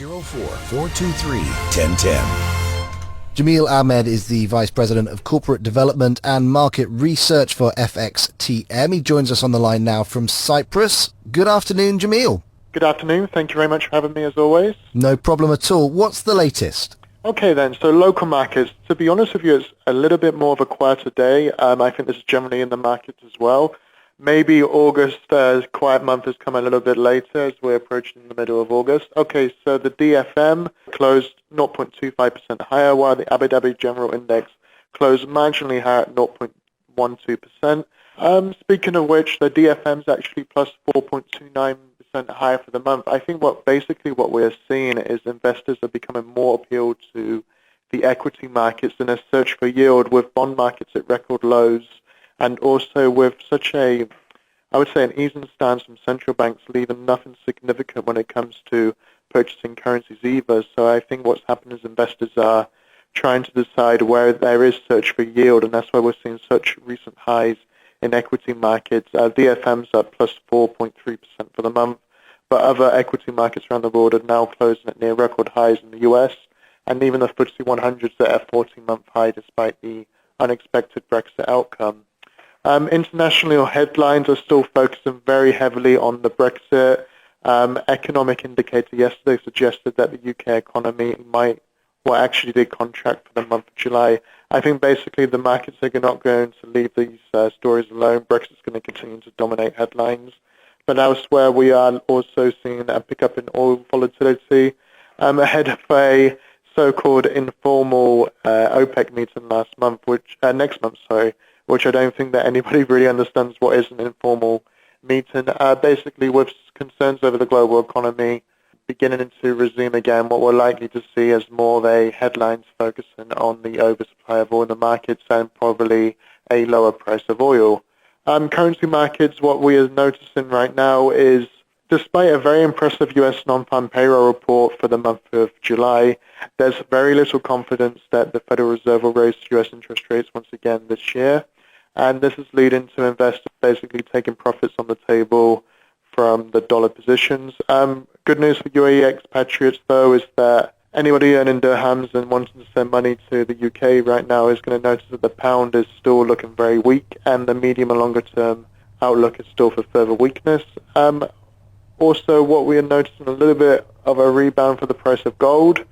804-423-1010. Jameel Ahmad is the Vice President of Corporate Development and Market Research for FXTM. He joins us on the line now from Cyprus. Good afternoon, Jameel. Good afternoon. Thank you very much for having me, as always. No problem at all. What's the latest? Okay, then. So local markets. To be honest with you, it's a little bit more of a quieter day. I think this is generally in the markets as well. Maybe August, quiet month, has come a little bit later as we're approaching the middle of August. Okay, so the DFM closed 0.25% higher, while the Abu Dhabi General Index closed marginally higher at 0.12%. Speaking of which, the DFM is actually plus 4.29% higher for the month. I think what we're seeing is investors are becoming more appealed to the equity markets in a search for yield, with bond markets at record lows, and also with such an easing stance from central banks, leaving nothing significant when it comes to purchasing currencies either. So I think what's happened is investors are trying to decide where there is search for yield, and that's why we're seeing such recent highs in equity markets. DFM's up plus 4.3% for the month, but other equity markets around the world are now closing at near record highs in the US, and even the FTSE 100's at a 14-month high despite the unexpected Brexit outcome. International headlines are still focusing very heavily on the Brexit. Economic indicator yesterday suggested that the UK economy actually did contract for the month of July. I think basically the markets are not going to leave these stories alone. Brexit's going to continue to dominate headlines. But elsewhere, we are also seeing a pickup in oil volatility ahead of a so-called informal OPEC meeting next month, which I don't think that anybody really understands what is an informal meeting. Basically, with concerns over the global economy beginning to resume again, what we're likely to see is more of a headlines focusing on the oversupply of oil in the markets and probably a lower price of oil. Currency markets, what we are noticing right now is, despite a very impressive U.S. non-farm payroll report for the month of July, there's very little confidence that the Federal Reserve will raise U.S. interest rates once again this year. And this is leading to investors basically taking profits on the table from the dollar positions. Good news for UAE expatriates, though, is that anybody earning dirhams and wanting to send money to the UK right now is going to notice that the pound is still looking very weak, and the medium and longer term outlook is still for further weakness. Also, what we are noticing a little bit of a rebound for the price of gold.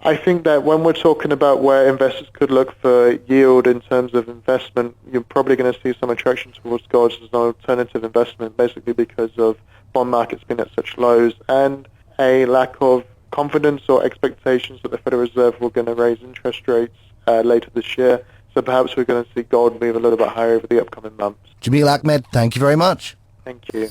I think that when we're talking about where investors could look for yield in terms of investment, you're probably going to see some attraction towards gold as an alternative investment, basically because of bond markets being at such lows and a lack of confidence or expectations that the Federal Reserve were going to raise interest rates later this year. So perhaps we're going to see gold move a little bit higher over the upcoming months. Jameel Ahmad, thank you very much. Thank you.